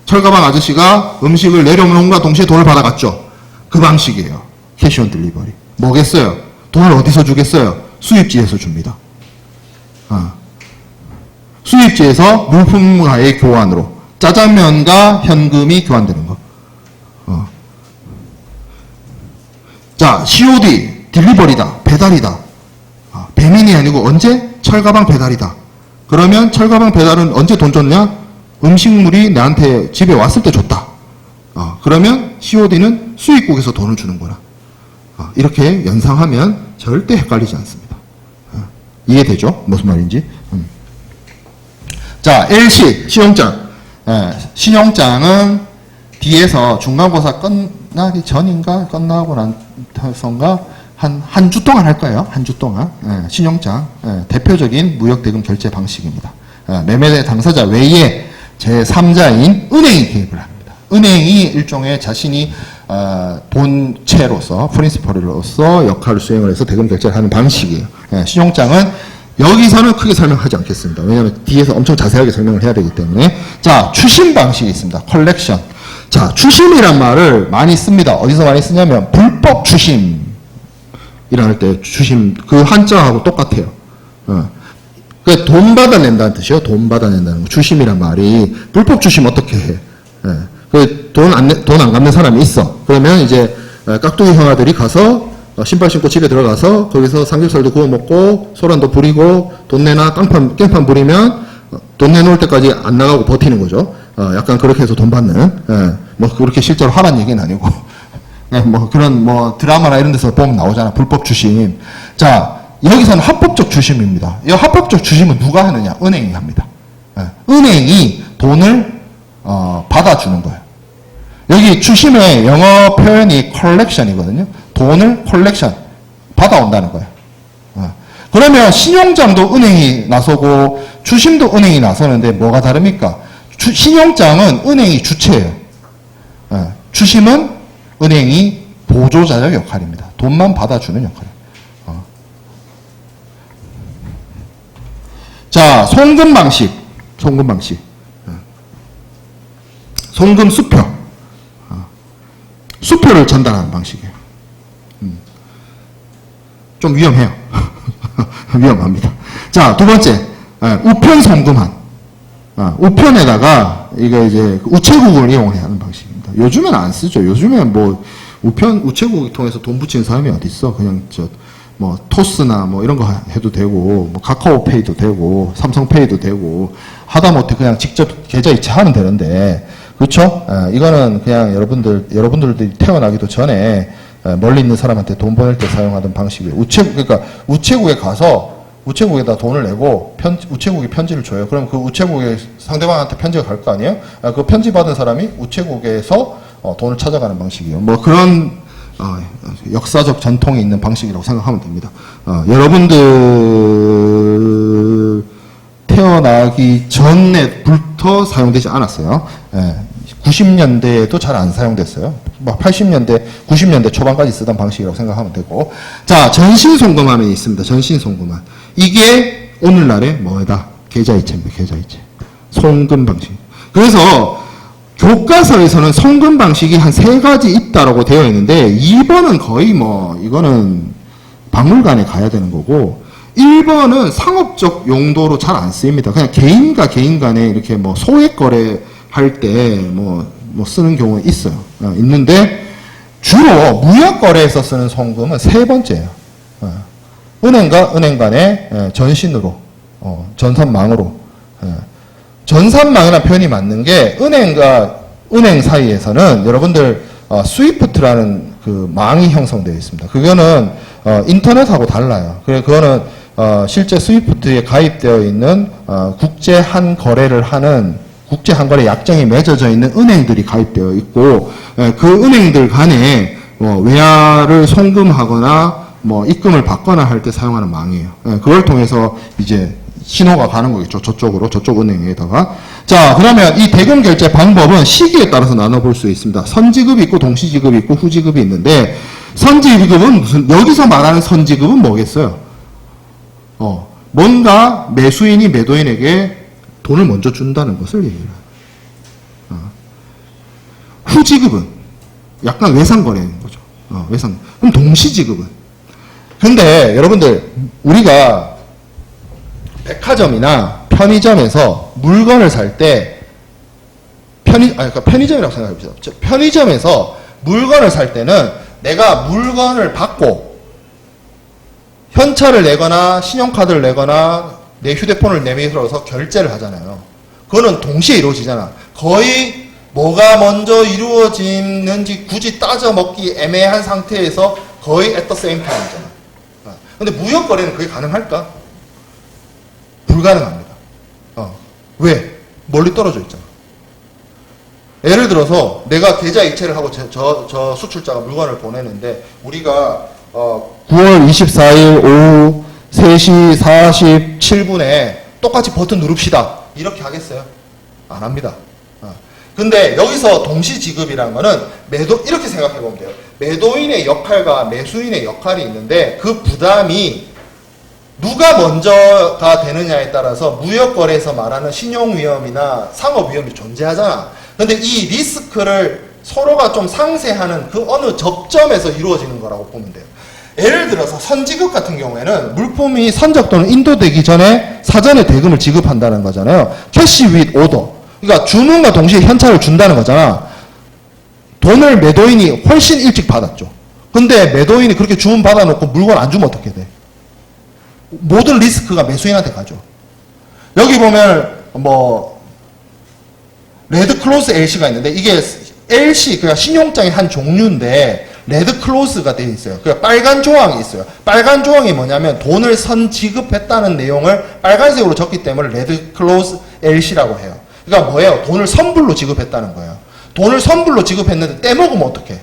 철가방 아저씨가 음식을 내려놓은과 동시에 돈을 받아갔죠. 그 방식이에요. 캐시 온 딜리버리. 뭐겠어요? 돈을 어디서 주겠어요? 수입지에서 줍니다. 수입지에서 물품과의 교환으로 짜장면과 현금이 교환되는 거. 자, COD 딜리버리다. 배달이다. 배민이 아니고 언제? 철가방 배달이다. 그러면 철가방 배달은 언제 돈 줬냐? 음식물이 나한테 집에 왔을 때 줬다. 그러면 COD는 수입국에서 돈을 주는구나. 이렇게 연상하면 절대 헷갈리지 않습니다. 이해되죠? 무슨 말인지? 자, LC, 신용장. 신용장은 뒤에서 중간고사 끝나기 전인가? 끝나고 나서인가? 한 주 동안 할 거예요. 한 주 동안. 신용장. 대표적인 무역대금 결제 방식입니다. 매매 당사자 외에 제3자인 은행이 개입을 합니다. 은행이 일종의 자신이 본체로서, 프린시펄로서 역할을 수행을 해서 대금 결제를 하는 방식이에요. 신용장은 여기서는 크게 설명하지 않겠습니다. 왜냐하면 뒤에서 엄청 자세하게 설명을 해야 되기 때문에. 자, 추심 방식이 있습니다. 컬렉션. 자, 추심이란 말을 많이 씁니다. 어디서 많이 쓰냐면 불법 추심. 일할 때 추심, 그 한자하고 똑같아요. 그 돈 받아낸다는 뜻이요. 돈 받아낸다는 거. 추심이란 말이. 불법 추심 어떻게 해? 그 돈 안 갚는 사람이 있어. 그러면 이제 깍두기 형아들이 가서 신발 신고 집에 들어가서 거기서 삼겹살도 구워 먹고 소란도 부리고 돈 내나 깽판 부리면 돈 내놓을 때까지 안 나가고 버티는 거죠. 약간 그렇게 해서 돈 받는. 뭐 그렇게 실제로 하란 얘기는 아니고. 뭐 그런 뭐 드라마나 이런 데서 보면 나오잖아. 불법 추심. 자, 여기서는 합법적 추심입니다. 이 합법적 추심은 누가 하느냐? 은행이 합니다. 은행이 돈을 받아주는 거예요. 여기 추심의 영어 표현이 컬렉션이거든요. 돈을 컬렉션 받아온다는 거예요. 그러면 신용장도 은행이 나서고 추심도 은행이 나서는데 뭐가 다릅니까? 신용장은 은행이 주체예요. 추심은 은행이 보조자적 역할입니다. 돈만 받아주는 역할이에요. 자, 송금 방식. 송금 방식. 송금 수표. 수표를 전달하는 방식이에요. 좀 위험해요. 위험합니다. 자, 두 번째. 우편 송금한. 우편에다가 이게 이제 우체국을 이용해야 하는 방식입니다. 요즘엔 안 쓰죠. 요즘엔 뭐 우체국을 통해서 돈 붙이는 사람이 어디 있어? 그냥 뭐 토스나 뭐 이런 거 해도 되고, 뭐 카카오페이도 되고, 삼성페이도 되고, 하다못해 그냥 직접 계좌 이체하면 되는데, 그렇죠? 이거는 그냥 여러분들이 태어나기도 전에 멀리 있는 사람한테 돈 보낼 때 사용하던 방식이에요. 그러니까 우체국에 가서 우체국에다 돈을 내고 우체국이 편지를 줘요. 그럼 그 우체국에 상대방한테 편지가 갈 거 아니에요? 그 편지 받은 사람이 우체국에서 돈을 찾아가는 방식이에요. 뭐 그런 역사적 전통이 있는 방식이라고 생각하면 됩니다. 여러분들 태어나기 전에부터 사용되지 않았어요. 90년대에도 잘 안 사용됐어요. 막 80년대, 90년대 초반까지 쓰던 방식이라고 생각하면 되고. 자, 전신송금함이 있습니다. 전신송금함. 이게 오늘날의 뭐다? 계좌이체입니다. 계좌이체. 송금 방식. 그래서 교과서에서는 송금 방식이 한 3가지 있다라고 되어 있는데 2번은 거의 뭐 이거는 박물관에 가야 되는 거고 1번은 상업적 용도로 잘 안 쓰입니다. 그냥 개인과 개인 간에 이렇게 뭐 소액 거래 할 때 뭐 쓰는 경우가 있어요. 있는데 주로 무역 거래에서 쓰는 송금은 3번째예요. 은행과 은행 간의 전신으로 전산망으로 전산망이라는 표현이 맞는 게 은행과 은행 사이에서는 여러분들 스위프트라는 그 망이 형성되어 있습니다. 그거는 인터넷하고 달라요. 그거는 실제 스위프트에 가입되어 있는 국제 한 거래를 하는 국제 한 거래 약정이 맺어져 있는 은행들이 가입되어 있고 그 은행들 간에 외화를 송금하거나 뭐 입금을 받거나 할 때 사용하는 망이에요. 그걸 통해서 이제 신호가 가는 거겠죠. 저쪽으로, 저쪽 은행에다가. 자, 그러면 이 대금 결제 방법은 시기에 따라서 나눠볼 수 있습니다. 선지급이 있고 동시지급이 있고 후지급이 있는데 선지급은 여기서 말하는 선지급은 뭐겠어요? 뭔가 매수인이 매도인에게 돈을 먼저 준다는 것을 얘기해요. 후지급은 약간 외상거래인 거죠. 외상. 그럼 동시지급은? 근데 여러분들 우리가 백화점이나 편의점에서 물건을 살 때 그러니까 편의점이라고 생각해보세요. 편의점에서 물건을 살 때는 내가 물건을 받고 현찰을 내거나 신용카드를 내거나 내 휴대폰을 내밀어서 결제를 하잖아요. 그거는 동시에 이루어지잖아. 거의 뭐가 먼저 이루어지는지 굳이 따져 먹기 애매한 상태에서 거의 at the same time이잖아. 근데 무역 거래는 그게 가능할까? 불가능합니다. 왜? 멀리 떨어져 있잖아. 예를 들어서 내가 계좌 이체를 하고 저 수출자가 물건을 보내는데 우리가 9월 24일 오후 3시 47분에 똑같이 버튼 누릅시다. 이렇게 하겠어요? 안 합니다. 근데 여기서 동시 지급이라는 거는 이렇게 생각해 보면 돼요. 매도인의 역할과 매수인의 역할이 있는데 그 부담이 누가 먼저가 되느냐에 따라서 무역거래에서 말하는 신용위험이나 상업위험이 존재하잖아. 근데 이 리스크를 서로가 좀 상쇄하는 그 어느 접점에서 이루어지는 거라고 보면 돼요. 예를 들어서 선지급 같은 경우에는 물품이 선적 또는 인도되기 전에 사전에 대금을 지급한다는 거잖아요. 캐시 윗 오더. 그러니까 주문과 동시에 현찰을 준다는 거잖아. 돈을 매도인이 훨씬 일찍 받았죠. 근데 매도인이 그렇게 주문 받아놓고 물건 안 주면 어떻게 돼? 모든 리스크가 매수인한테 가죠. 여기 보면 레드 클로스 LC가 있는데 이게 LC 그러니까 신용장의 한 종류인데 레드 클로스가 되어 있어요. 그러니까 빨간 조항이 있어요. 빨간 조항이 뭐냐면 돈을 선 지급했다는 내용을 빨간색으로 적기 때문에 레드 클로스 LC라고 해요. 그러니까 뭐예요? 돈을 선불로 지급했다는 거예요. 돈을 선불로 지급했는데 떼먹으면 어떡해?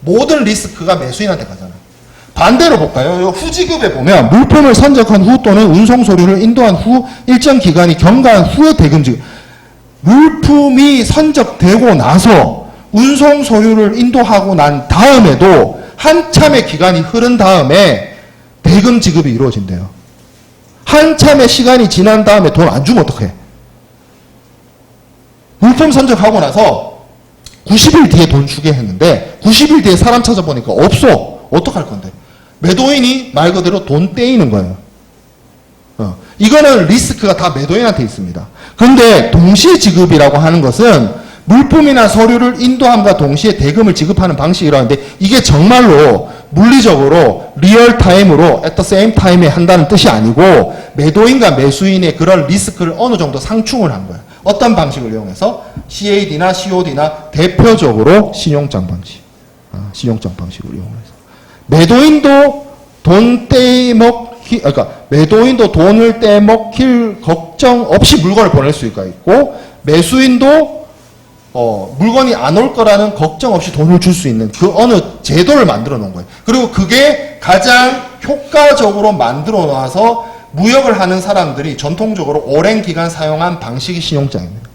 모든 리스크가 매수인한테 가잖아요. 반대로 볼까요? 후지급에 보면 물품을 선적한 후 또는 운송 서류를 인도한 후 일정 기간이 경과한 후에 대금 지급. 물품이 선적되고 나서 운송 서류를 인도하고 난 다음에도 한참의 기간이 흐른 다음에 대금 지급이 이루어진대요. 한참의 시간이 지난 다음에 돈 안 주면 어떡해? 물품 선적하고 나서 90일 뒤에 돈 주게 했는데 90일 뒤에 사람 찾아보니까 없어. 어떡할 건데? 매도인이 말 그대로 돈 떼이는 거예요. 이거는 리스크가 다 매도인한테 있습니다. 근데 동시 지급이라고 하는 것은 물품이나 서류를 인도함과 동시에 대금을 지급하는 방식이라는데 이게 정말로 물리적으로 리얼타임으로 at the same time에 한다는 뜻이 아니고 매도인과 매수인의 그런 리스크를 어느 정도 상충을 한 거예요. 어떤 방식을 이용해서? CAD나 COD나 대표적으로 신용장 방식. 신용장 방식을 이용해서. 매도인도 돈 떼먹기, 그러니까 매도인도 돈을 떼먹힐 걱정 없이 물건을 보낼 수가 있고 매수인도 물건이 안 올 거라는 걱정 없이 돈을 줄 수 있는 그 어느 제도를 만들어 놓은 거예요. 그리고 그게 가장 효과적으로 만들어 놔서 무역을 하는 사람들이 전통적으로 오랜 기간 사용한 방식이 신용장입니다.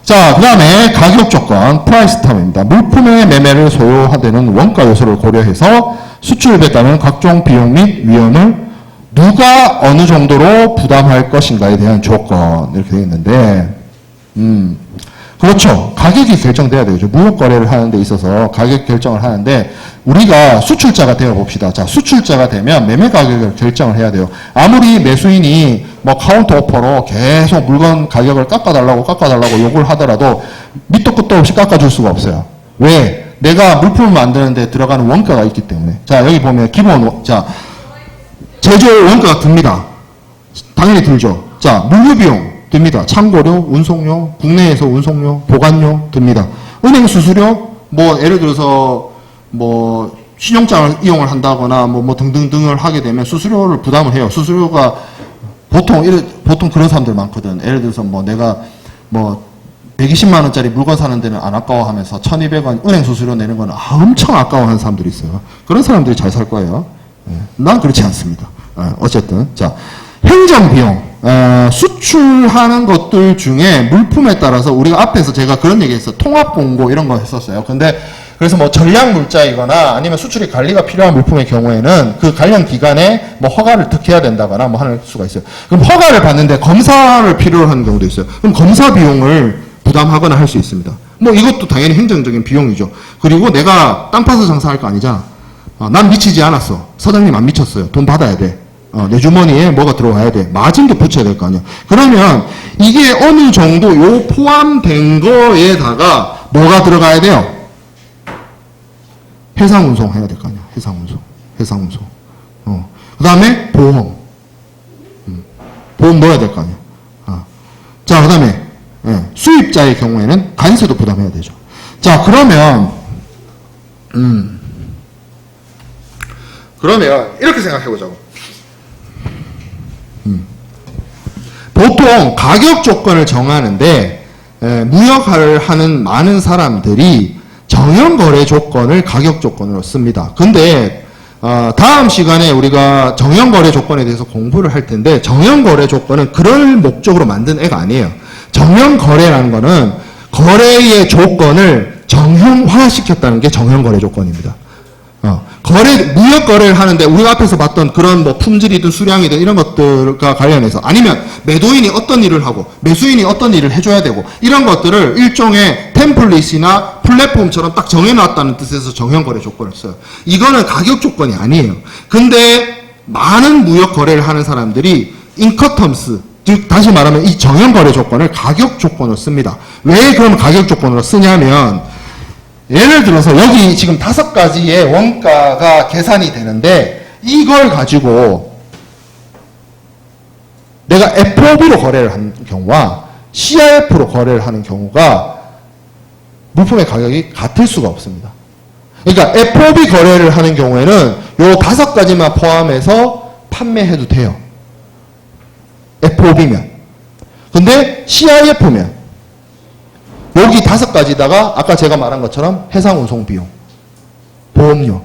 자, 그 다음에 가격 조건, 프라이스 텀입니다. 물품의 매매를 소요하되는 원가 요소를 고려해서 수출에 따른 각종 비용 및 위험을 누가 어느 정도로 부담할 것인가에 대한 조건 이렇게 되어 있는데 그렇죠. 가격이 결정돼야 되죠. 무역 거래를 하는 데 있어서 가격 결정을 하는데 우리가 수출자가 되어 봅시다. 자, 수출자가 되면 매매 가격을 결정을 해야 돼요. 아무리 매수인이 카운터 오퍼로 계속 물건 가격을 깎아달라고 요구를 하더라도 밑도 끝도 없이 깎아줄 수가 없어요. 왜? 내가 물품을 만드는데 들어가는 원가가 있기 때문에. 자, 여기 보면 기본 제조 원가가 듭니다. 당연히 들죠. 자, 물류비용 듭니다. 창고료, 운송료, 국내에서 운송료, 보관료 듭니다. 은행 수수료, 예를 들어서 신용장을 이용을 한다거나 등등등을 하게 되면 수수료를 부담을 해요. 수수료가 보통 그런 사람들 많거든. 예를 들어서 내가 120만 원짜리 물건 사는 데는 안 아까워하면서 1,200원 은행 수수료 내는 건 엄청 아까워하는 사람들이 있어요. 그런 사람들이 잘 살 거예요. 난 그렇지 않습니다. 어쨌든 자, 행정비용, 수출하는 것들 중에 물품에 따라서 우리가 앞에서 제가 그런 얘기했어요. 통합공고 이런 거 했었어요. 근데 그래서 전략물자이거나 아니면 수출이 관리가 필요한 물품의 경우에는 그 관련 기간에 허가를 득해야 된다거나 할 수가 있어요. 그럼 허가를 받는데 검사를 필요로 하는 경우도 있어요. 그럼 검사 비용을 부담하거나 할 수 있습니다. 이것도 당연히 행정적인 비용이죠. 그리고 내가 땅 파서 장사할 거 아니잖아. 난 미치지 않았어. 사장님 안 미쳤어요. 돈 받아야 돼. 내 주머니에 뭐가 들어와야 돼. 마진도 붙여야 될 거 아니야. 그러면 이게 어느 정도 포함된 거에다가 뭐가 들어가야 돼요? 해상 운송 해야 될 거 아니야. 해상 운송. 그 다음에 보험. 보험 넣어야 될 거 아니야. 자, 그 다음에, 수입자의 경우에는 관세도 부담해야 되죠. 자, 그러면, 이렇게 생각해보자고. 보통 가격 조건을 정하는데, 무역을 하는 많은 사람들이 정형거래 조건을 가격 조건으로 씁니다. 근데 다음 시간에 우리가 정형거래 조건에 대해서 공부를 할 텐데 정형거래 조건은 그럴 목적으로 만든 애가 아니에요. 정형거래라는 거는 거래의 조건을 정형화시켰다는 게 정형거래 조건입니다. 무역 거래를 하는데 우리가 앞에서 봤던 그런 뭐 품질이든 수량이든 이런 것들과 관련해서 아니면 매도인이 어떤 일을 하고 매수인이 어떤 일을 해줘야 되고 이런 것들을 일종의 템플릿이나 플랫폼처럼 딱 정해놨다는 뜻에서 정형거래 조건을 써요. 이거는 가격 조건이 아니에요. 근데 많은 무역 거래를 하는 사람들이 인커텀스, 즉 다시 말하면 이 정형거래 조건을 가격 조건으로 씁니다. 왜 그럼 가격 조건으로 쓰냐면 예를 들어서 여기 지금 5가지의 원가가 계산이 되는데 이걸 가지고 내가 FOB로 거래를 하는 경우와 CIF로 거래를 하는 경우가 물품의 가격이 같을 수가 없습니다. 그러니까 FOB 거래를 하는 경우에는 요 5가지만 포함해서 판매해도 돼요. FOB면. 근데 CIF면 여기 5가지다가 아까 제가 말한 것처럼 해상 운송 비용, 보험료,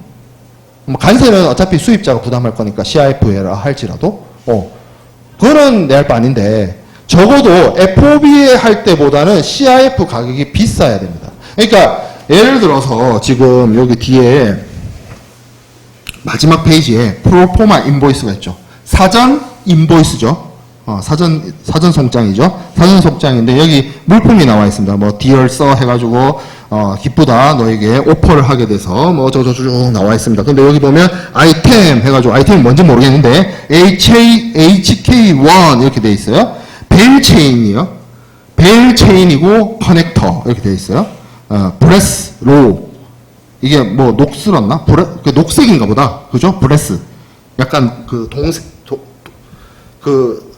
관세는 어차피 수입자가 부담할 거니까 CIF라 할지라도 그거는 내 할 바 아닌데 적어도 FOB 할 때보다는 CIF 가격이 비싸야 됩니다. 그러니까 예를 들어서 지금 여기 뒤에 마지막 페이지에 프로포마 인보이스가 있죠. 사전 인보이스죠. 사전 송장이죠. 사전 송장인데 여기 물품이 나와 있습니다. 뭐 디얼 써 해가지고 기쁘다 너에게 오퍼를 하게 돼서 뭐 쭉 나와 있습니다. 근데 여기 보면 아이템 해가지고 아이템이 뭔지 모르겠는데 HK1 이렇게 돼 있어요. 벨 체인이요. 벨 체인이고 커넥터 이렇게 돼 있어요. 브레스 로 이게 뭐 녹슬었나? 그 녹색인가 보다. 그죠? 브레스. 약간 그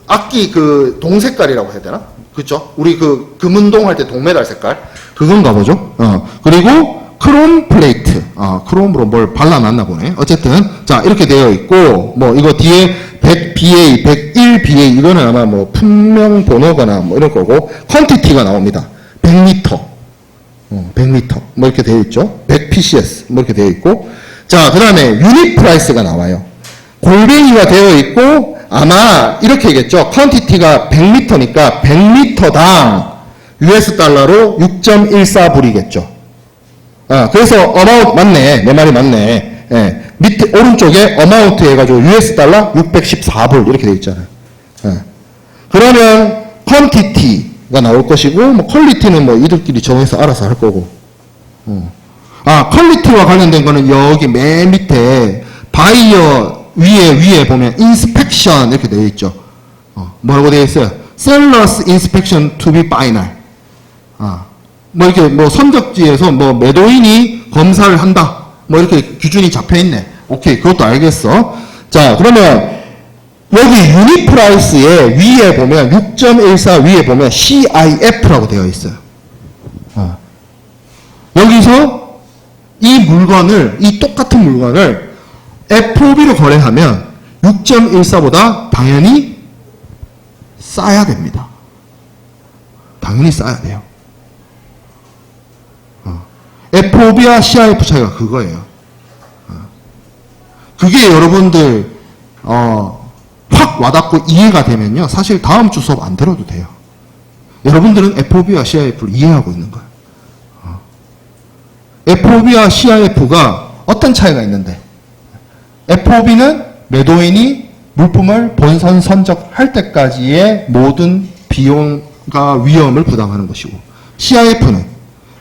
악기 그 동색깔이라고 해야 되나? 그쵸? 우리 그 금운동 할 때 동메달 색깔? 그건가 보죠? 그리고 크롬 플레이트. 크롬으로 뭘 발라놨나 보네. 어쨌든, 자, 이렇게 되어 있고, 뭐, 이거 뒤에 100BA, 101BA, 이거는 아마 뭐, 품명 번호거나 뭐 이런 거고, 퀀티티가 나옵니다. 100m. 100m. 뭐 이렇게 되어 있죠? 100PCS. 뭐 이렇게 되어 있고. 자, 그 다음에 유닛 프라이스가 나와요. 골뱅이가 되어 있고, 아마 이렇게겠죠. 퀀티티가 100m니까 100m당 US 달러로 6.14불이겠죠. 그래서 어마운트 맞네. 내 말이 맞네. 밑에 오른쪽에 어마운트 해가지고 US 달러 614불 이렇게 돼 있잖아요. 그러면 퀀티티가 나올 것이고 뭐 퀄리티는 뭐 이들끼리 정해서 알아서 할 거고. 퀄리티와 관련된 거는 여기 맨 밑에 바이어 위에 보면 inspection 이렇게 되어 있죠. 뭐라고 되어 있어요? Seller's inspection to be final. 뭐 이렇게 뭐 선적지에서 뭐 매도인이 검사를 한다. 뭐 이렇게 기준이 잡혀 있네. 오케이, 그것도 알겠어. 자, 그러면 여기 유닛 프라이스의 위에 보면 6.14 위에 보면 CIF라고 되어 있어요. 여기서 이 똑같은 물건을 FOB로 거래하면 6.14보다 당연히 싸야 됩니다. 당연히 싸야 돼요. FOB와 CIF 차이가 그거예요. 그게 여러분들 확 와닿고 이해가 되면요. 사실 다음 주 수업 안 들어도 돼요. 여러분들은 FOB와 CIF를 이해하고 있는 거예요. FOB와 CIF가 어떤 차이가 있는데 FOB는 매도인이 물품을 본선 선적할 때까지의 모든 비용과 위험을 부담하는 것이고 CIF는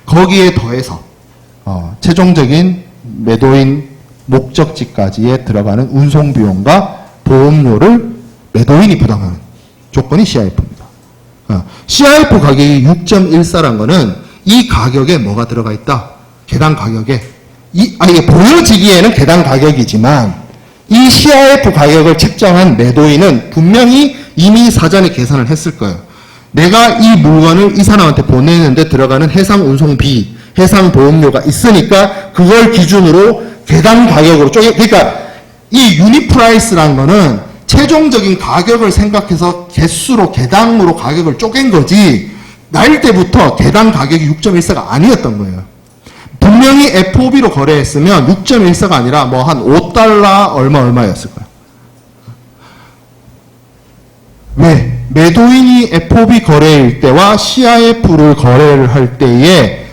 거기에 더해서 최종적인 매도인 목적지까지에 들어가는 운송 비용과 보험료를 매도인이 부담하는 조건이 CIF입니다. CIF 가격이 6.14란 거는 이 가격에 뭐가 들어가 있다? 계단 가격에 이게 보여지기에는 개당 가격이지만 이 CIF 가격을 책정한 매도인은 분명히 이미 사전에 계산을 했을 거예요. 내가 이 물건을 이 사람한테 보내는데 들어가는 해상 운송비, 해상 보험료가 있으니까 그걸 기준으로 개당 가격으로 그러니까 이 유닛 프라이스라는 거는 최종적인 가격을 생각해서 개수로 개당으로 가격을 쪼갠 거지 날 때부터 개당 가격이 6.14가 아니었던 거예요. 분명히 FOB로 거래했으면 6.14가 아니라 뭐 한 5달러 얼마였을 거예요. 왜? 매도인이 FOB 거래일 때와 CIF를 거래를 할 때에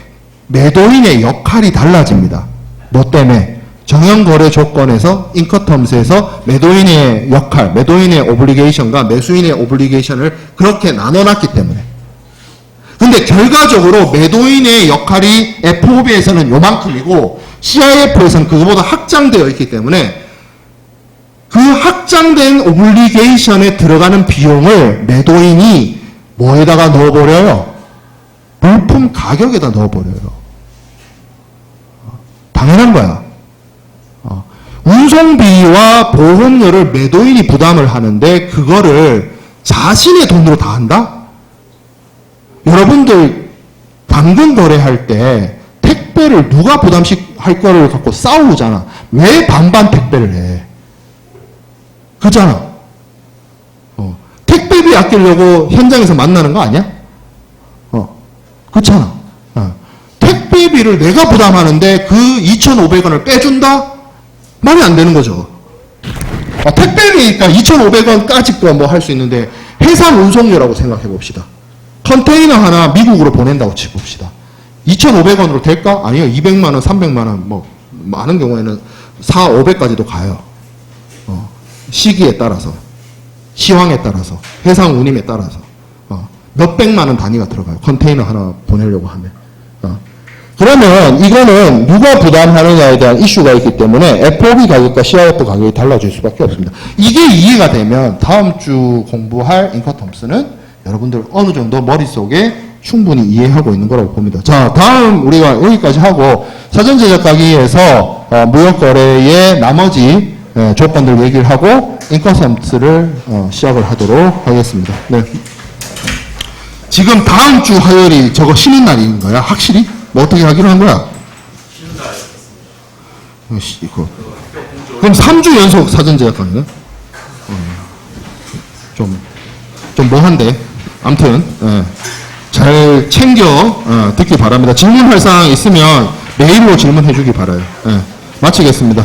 매도인의 역할이 달라집니다. 뭐 때문에? 정형거래 조건에서 인커텀스에서 매도인의 역할, 매도인의 오블리게이션과 매수인의 오블리게이션을 그렇게 나눠놨기 때문에. 근데 결과적으로 매도인의 역할이 FOB에서는 요만큼이고 CIF에서는 그거보다 확장되어 있기 때문에 그 확장된 오블리게이션에 들어가는 비용을 매도인이 뭐에다가 넣어버려요? 물품 가격에다 넣어버려요. 당연한 거야. 운송비와 보험료를 매도인이 부담을 하는데 그거를 자신의 돈으로 다 한다? 여러분들 당근 거래할 때 택배를 누가 부담할 거를 갖고 싸우잖아. 왜 반반 택배를 해? 그렇잖아. 택배비 아끼려고 현장에서 만나는 거 아니야? 그렇잖아. 택배비를 내가 부담하는데 그 2,500원을 빼준다? 말이 안 되는 거죠. 택배비니까 2,500원까지 거 뭐 할 수 있는데 해상 운송료라고 생각해 봅시다. 컨테이너 하나 미국으로 보낸다고 치봅시다. 2,500원으로 될까? 아니요. 200만 원, 300만 원, 뭐 많은 경우에는 4, 500까지도 가요. 시기에 따라서, 시황에 따라서, 해상 운임에 따라서 몇백만 원 단위가 들어가요. 컨테이너 하나 보내려고 하면. 그러면 이거는 누가 부담하느냐에 대한 이슈가 있기 때문에 FOB 가격과 CIF 가격이 달라질 수밖에 없습니다. 이게 이해가 되면 다음 주 공부할 인커텀스는 여러분들 어느 정도 머릿속에 충분히 이해하고 있는 거라고 봅니다. 자, 다음 우리가 여기까지 하고 사전 제작 강의에서 무역거래의 나머지 조건들 얘기를 하고 인커텀스를 시작을 하도록 하겠습니다. 네. 지금 다음 주 화요일이 저거 쉬는 날인 거야? 확실히? 뭐 어떻게 하기로 한 거야? 그럼 3주 연속 사전 제작 강의네? 좀 뭐한데? 아무튼 잘 챙겨 듣기 바랍니다. 질문할 사항 있으면 메일로 질문해 주기 바라요. 마치겠습니다.